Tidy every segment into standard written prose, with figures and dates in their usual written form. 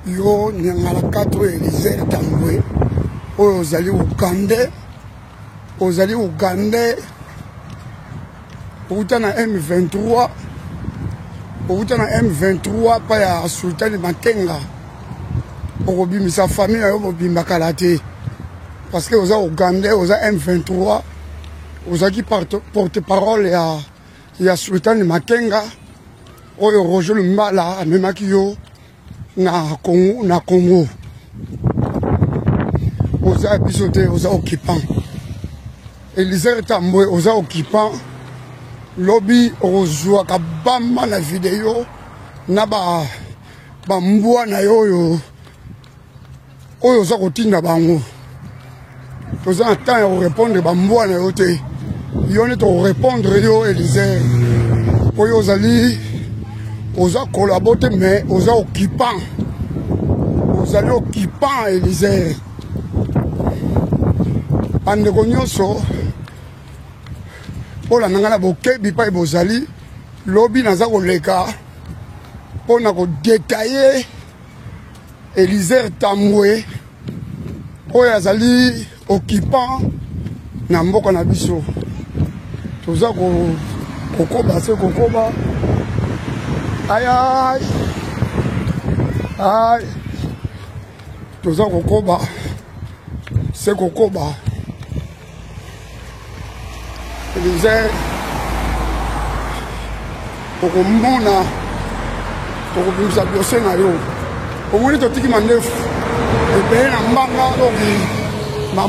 yo nyangala 4 Elisée Tambwe oyo ozali Uganda outa na M23 pa ya Sultan Makenga okobimisa famille na yo bobimbaka la te parce que oza Uganda oza M23 ozaki porte-parole ya Sultan Makenga oyo Roger Lumbala amemaki yo na Congo oza biso te oza occupant Elisée Tambwe oza occupant lobi ozwaka bamba na video na bambwa na yo oyo oza kotinda bango toza na temps ya korépondre bambwa na yo te yo nde tokorépondre yo Elisée oyo ozali oza kolabo te mais oza occupant ozali occupant Elisée bandeko nyonso mpola na ngai na bokebi mpai bozali lobi naza koleka mpo na kodetaye Elisée Tambwe oyo azali occupant na mboka na biso toza kokoba se kokoba ayay toza kokoba se kokoba Elisée okomona okobimisa biose na yo omoni totiki mandefu ebele na mbanga oki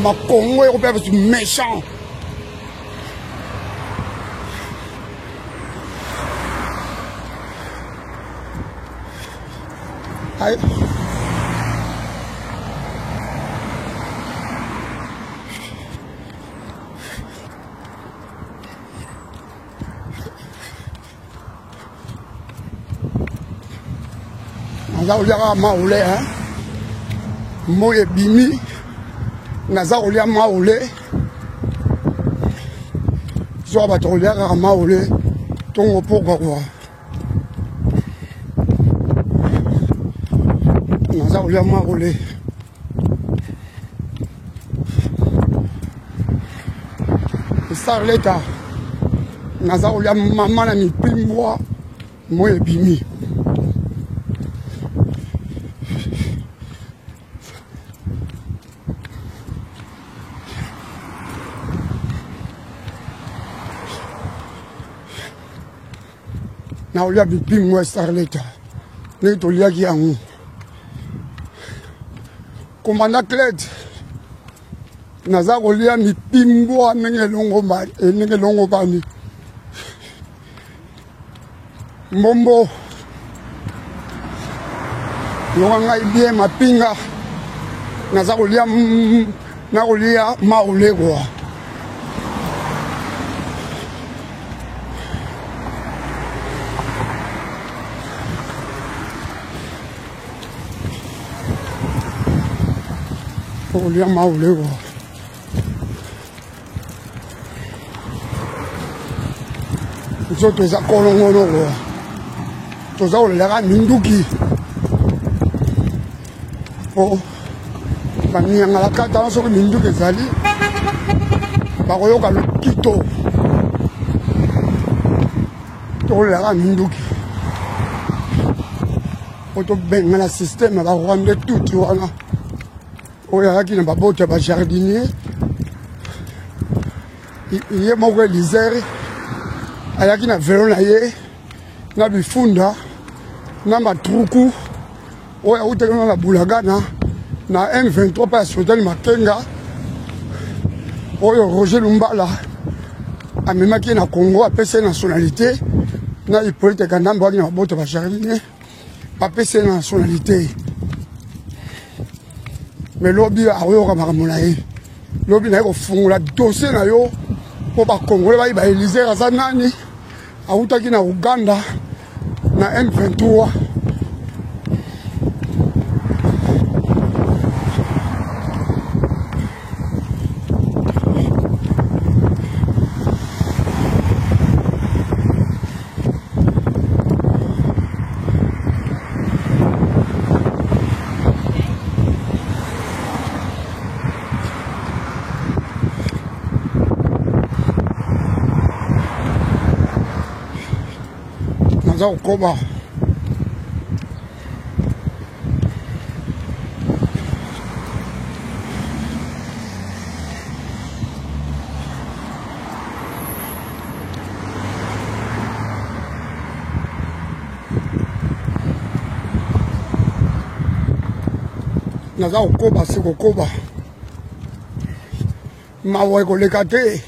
makongo ekopea biso méchant ay naza kolia maule moye bimi naza kolia maule soka bato koliaka maule tongo poka kwa naza kolia maule Starleta naza kolia mama na mipimbwa moye bimi na olia bipimwa Starleta ne toliaki yango komanda Cled naza kolia mipimbwa ndenge longo bani mbombo longa ngai bien mapinga naza kolia maule kwa olia maule kwa so toza kolongono kwa toza kolelaka minduki po banyangala kata soki minduki ezali bakoyoka lokito tokolelaka minduki po tobenga na systeme barwande tuti wana oyo ayaki na babote ya bajardinier ye moko Elisée ayaki na velo na ye na bifunda na matruku oyo autaki na Bulagana na M23 pa ya Sultan Makenga oyo Roger Lumbala amemaki na Congo apesi nationalité na Hippolyte Kandambe ayaki na babote ya bajardinier apesi nationalité mais lobi ayoka makambo na ye lobi na ye kofungola dossier na yo mpo bakongole bayiba Elisée aza nani autaki na Uganda na M23 naza kokoba naza kokoba se kokoba mawa ekoleka te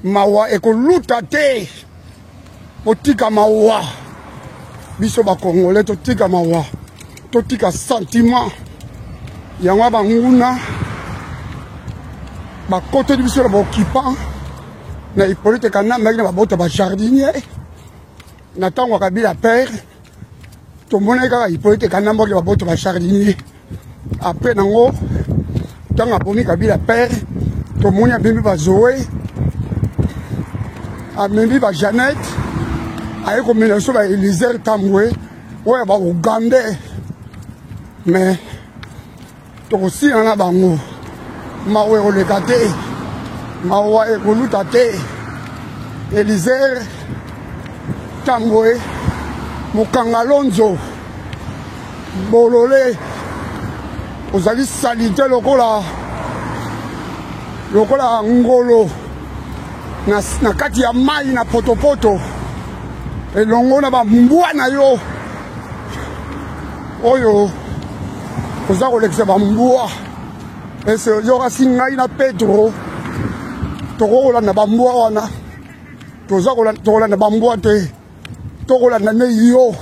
mawa ekoluta te botika mawa biso bakongole totika mawa totika sentiment yango banguna bakoteli biso na baoccupant na Hippolyte Kanambe na babota bajardinier na ntango ya Kabila père tomonaki kaka Hippolyte Kanambe na babota bajardinier après nango ntango abomi Kabila père tomoni abembi bazoe amembi bajanete aye komela so baElizer Tambwe oyo baugandais mais tokosila na bango mawa ekoleka te mawa ekoluta te Elizer Tambwe mokanga Lonzo bolole ozali salite lokola ngolo na kati ya mai na potopoto elongo na bambwa na yo oyo oza kolekisa bambwa ese yokasi ngai na Petro tokolanda bambwa wana tokolanda bambwa te tokolanda ne yo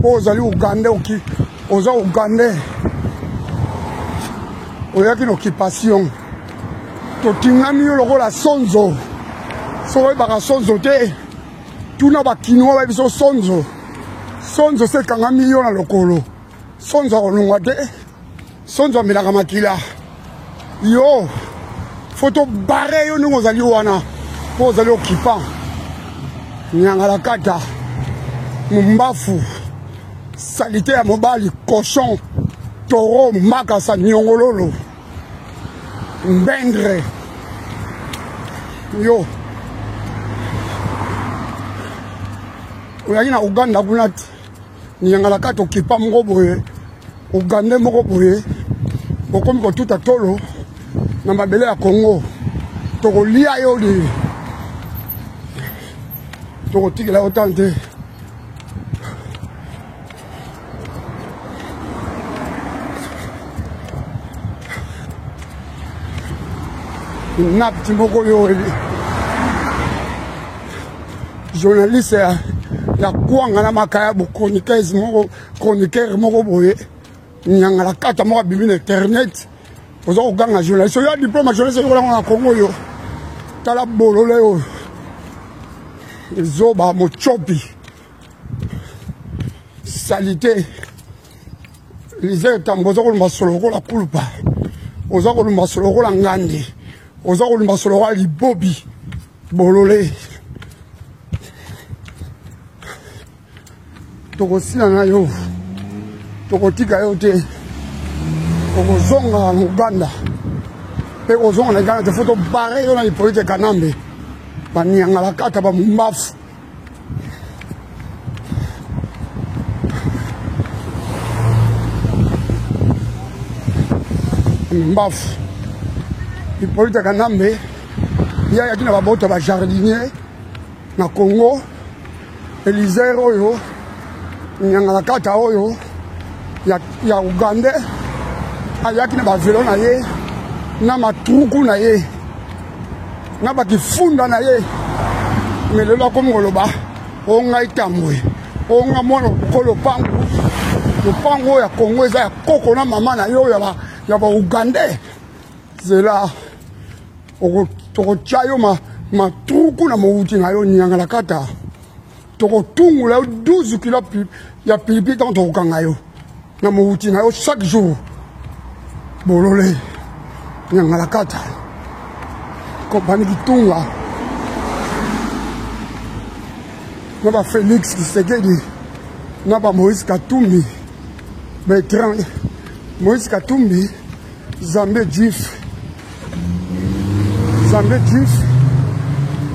po ozali ugandais oza ugandais oyaki na occupation totingami yo lokola sonzo so oyebaka sonzo te tuna bakinois bayebiso sonzo se ekangami yo na lokolo sonzo akolongwa te sonzo amelaka makila yo fo tobare yo ndenge ozali wana mpo ozali occupant nyangala kata mombafu salite ya mobali cochon toro makasa nyongololo mbendre yo oyaki na Uganda kuna ti nyangala kata okipa moko boye Uganda moko boye okomi kotuta tolo na mabele ya Congo tokolia yo de tokotikela yo tante napti moko yo journaliste ya kwanga na makaya bo chroniqueur moko boye nyangala kata moko bibi na internet oza koganga journaliste oyo diplôme journaliste yokolanga na Congo yo tala bolole oyo ezoba mochopi salite Elizer Tambwe oza kolumba solo lokola kulupa oza kolumba solo lokola ngandi oza kolumba solo lokola libobi bolole tokosila na yo tokotika yo te okozonga na Uganda mpe kozonga na Uganda te fo tobare yo na Hippolyte Kanambe banyangala kata bamumbafu mbafu Hippolyte Kanambe yayaki na babota bajardinier na Congo Elizer oyo nyangala kata oyo ya Uganda ayaki na bavelo na ye na matruku na ye na bakifunda na ye melelo akomi koloba ongai Tambwe onga mwana lopango ya Congo eza ya koko na mama na yo ya ba Ugandais zela tokotia yo matruku na mouti na yo nyangala kata tokotungula yo 12 kilo ya pilipili ntango tokokanga yo na mouti na yo chaque jour bolole nyangala kata kompani kitunga na ba Félix Tshisekedi na ba Moïse Katumbi Bertrand Moïse Katumbi Zambé juif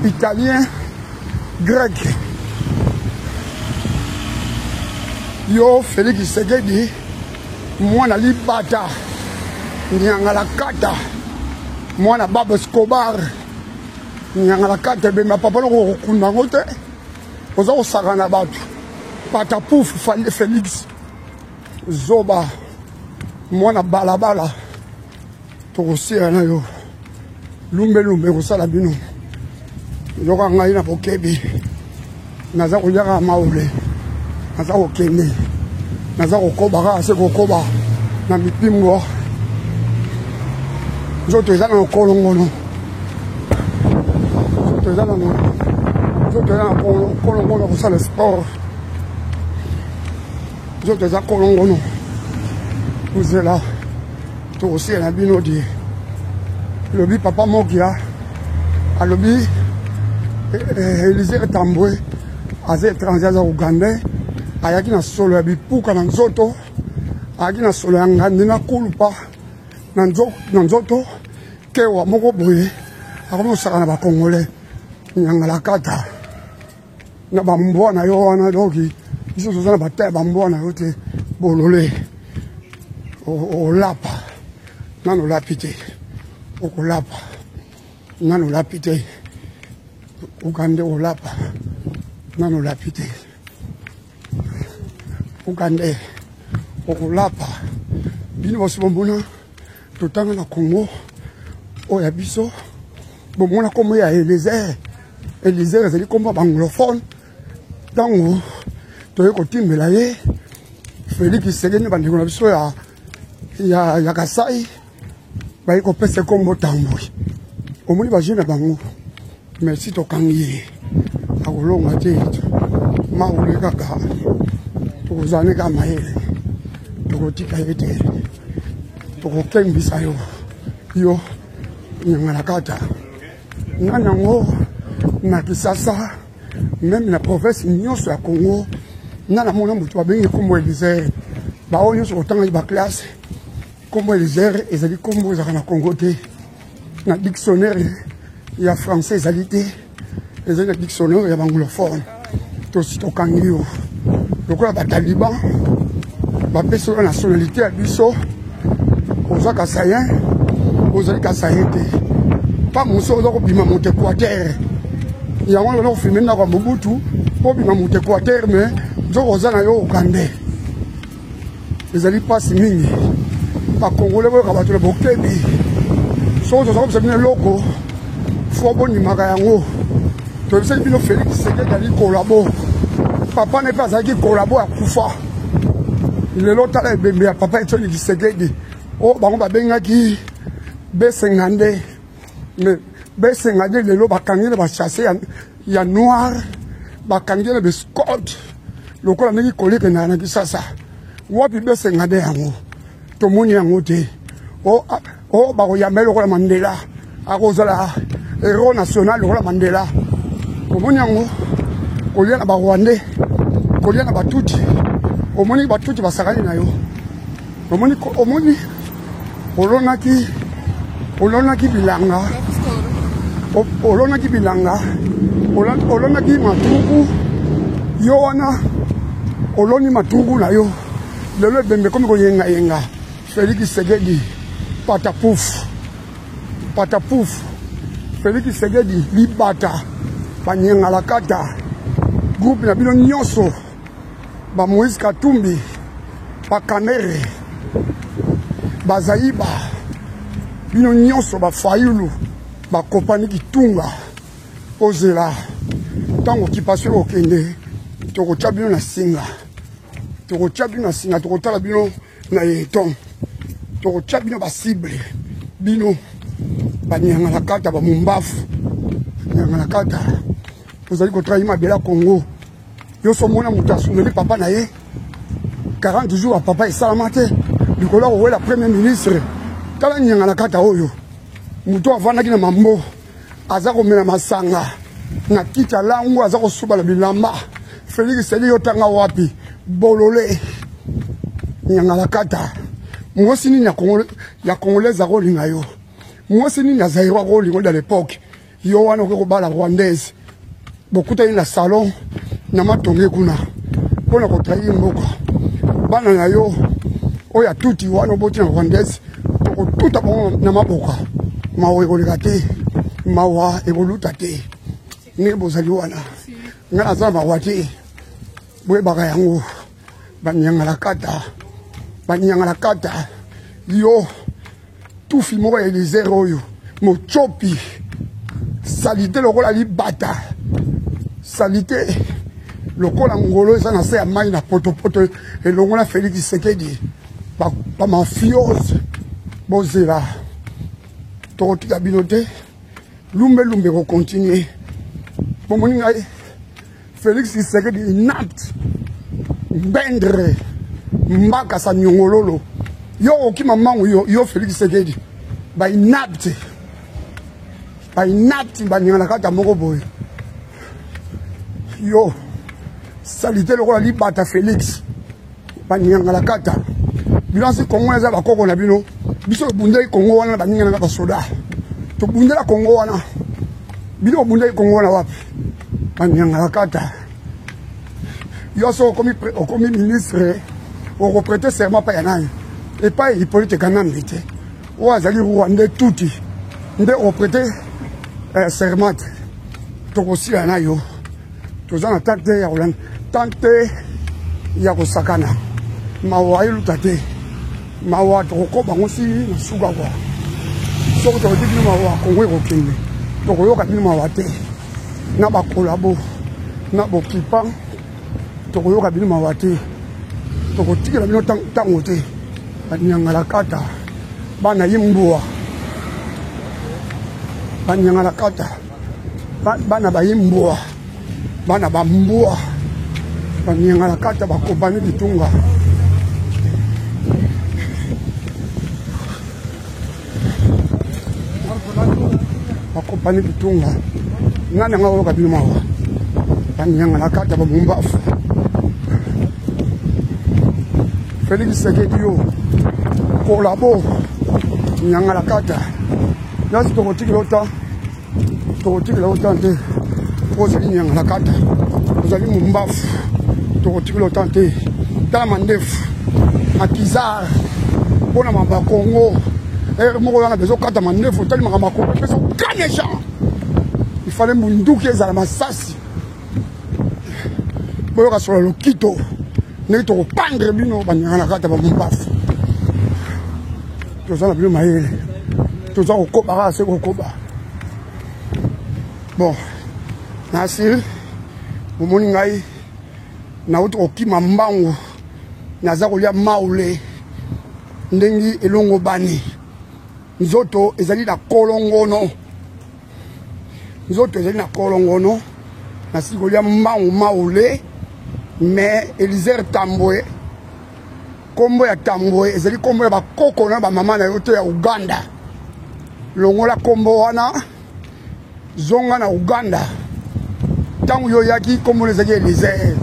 italien grec yo Félix Tshisekedi mwana libata nyanga la kata mwana Baba Escobar nyanga la kata bema papa no kokunda ngote oza osakana batu pata pouf fali Félix zoba mwana balabala tokosira na yo lumbe kosala bino yoka ngai na bokebi naza koyaka maule naza kokende naza kokoba kaka se kokoba na mipimbo nzoto eza na kolongono nzoto eza na kolongono kosala sport nzoto eza kolongono kozela tokosila na bino die lobi papa mokia alobi Élisée Tambwe aza étranger aza Ougandais ayaki na solo ya bipuka na nzoto ayaki na solo ya ngandi na kulupa na nzoto kewa moko boye akomi kosaka na bakongolais nyanga la kata na bambwa na yo wana doki biso toza na bataya bambwa na yo te bolole olapa nano olapi te okolapa nano olapi te Ugande olapa nano olapi te Ugande okolapa bino bosi bombona totanga na Congo oya biso bomona komo ya Élisée ezali komba banglophone tango toye kotimbela ye Félix Tshisekedi bandeko na biso ya Kasai bayi kopesa kombo Tambwe omoni bajene bango merci tokangi ye akolonga te maule kaka tokozane ka mayele tokotika ye te tokokembisa yo nyanga la kata nga nango na Kisasa même na province nyonso ya Congo nga namona moto babengi kombo Élisée bao nyonso kotanga baklasse kombo Élisée ezali kombo ezaka na Congo te na dictionnaire ya français ezali te ezali na dictionnaire ya banglophone tosi tokangi yo lokola bataliban bapesi oyo nationalité ya biso oza kasayen ozali kasayen te pa moso oza kobima moto Équateur yango oza kofilme ndako ya Mobutu mpo obima moto Équateur me nzoko oza na yo Ugandais ezali mpasi mingi bakongole boyoka bato na bokebi soki toza kopesa bino eloko fo bondimaka yango toyebisaki bino Félix Tshisekedi ali kolabo papa na mpe azalaki kolabo ya kufa lelo tala ebembe ya papa Etienne Tshisekedi oyo bango babengaki B52 mais B52 lelo bakangi na bachasse ya noir bakangi na bescot lokola ndenge koleke na Kisasa wapi B52 yango tomoni yango te o bakoyamba lokola Mandela akozala héros national lokola Mandela omoni yango kolia na barwandais kolia na batuti omoni batuti basakani na yo omoni olonaki bilanga olonaki matuku yo wana oloni matuku na yo lelo ebembe komi koyenga Félix Tshisekedi pata pouf Félix Tshisekedi libata banyenga la kata groupe na bino nyonso ba Moïse Katumbi ba Kamere bazaiba bino nyonso ba Fayulu ba Kopani Kitunga ozela tango kipaswe okende tokotya bino na singa tokotala bino na yeton tokotya bino ba cible bino banyanga la kata ba mumbafu nyanga la kata ozali kotrahir mabele ya Congo yo somona moto asundeli papa na ye 40 jours ya papa esalama te likolo akowela premier ministre tala nyanga la kata oyo moto avandaki na mambo aza komela masanga na kiti ya langu aza kosubala bilamba Félix Tshisekedi yotanga wapi bolole nyanga la kata mwasi nini ya congolaise akolinga yo mwasi nini ya zaïrois akolinga dans l'époque yo wana okobala rwandaise bokutani na salon na matonge kuna mpona kotrahir mboka bana na yo oya tuti wana boti na rwandaise to tuta bon na maboka mawa ekoleka te mawa ekoluta te ni bozali wana ngana za mawa te boyebaka yango banyangala kata yo tufi moko ya Eliezer oyo mochopi salite lokola libata salite lokola ngolo eza na se ya mai na potopoto elongo na Félix Tshisekedi ba mafiose bozela tokotika bino te lumbe kokontinue bomoni ngai Félix Tshisekedi inapte mbendre mbaka sa nyongololo yo okima mangu yo Félix Tshisekedi ba inapte banyangala kata moko boye yo salite lokola libata Félix banyangala kata bilansi Kongo eza bakoko na bino biso bundeli Kongo wana baningana na basoda to bundela Kongo wana bino bundeli Kongo wana wapi banyangala kata yo so okomi ministre o prêter serment pa yanani et pas Hippolyte Kanambe te o azali Rwanda tuti nde o prêter serment tokosila na yo toza na tante ya Hollande tante ya kosakana mawa eluta te mawa tokokoba ngo si na suka kwa soko tokoti bino mawa Kongo ekokende tokoyoka bino mawa te na bakolabo na bokipa tokoyoka bino mawa te tokotikela bino ntango te banyangala kata bana yimbwa banyangala kata bana bayimbwa bana bambwa banyangala kata bakobani bitunga bakobani bitunga ngana ngawo kabino mawa banyangala kata babumbafu Félix Tshisekedi yo kolabo nyangala kata nasi tokotikela autant te ozali nyangala kata ozali mumbafu tokotikela autant te tala mandefu akizar mpona mamba Kongo moko wana bezo kata mandefu tali makambo Kongo bezo kane jean il fallait munduki ezala masasi boyoka sola lokito ndenge tokopangre bino banyangala kata bamumbafu toza na bino mayele toza kokoba kaka se kokoba bon nasiri bomoni ngai nauti kokima mbangu naza kolia maule ndenge elongo bani nzoto ezali na kolongono nasili kolia mbangu maule mais Eliezer Tambwe kombo ya Tambwe ezali kombo ya bakoko na bamama na yo te ya Uganda longola kombo wana zonga na Uganda tangu yo yaki kombo ezali Eliezer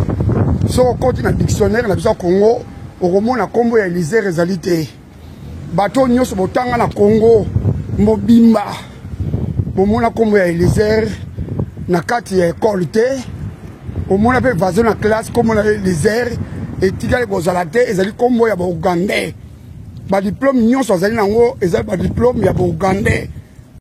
so koti na dictionnaire na biso Congo okomona kombo ya Eliezer ezali te bato nyonso botanga na Congo mobimba bomona kombo ya Eliezer na kati ya école te omona pe vazo na classe kombo na Eliezer etikali kozala te ezali kombo ya ba Ugandais ba diplôme nyonso azali nango ezali ba diplôme ya ba Ugandais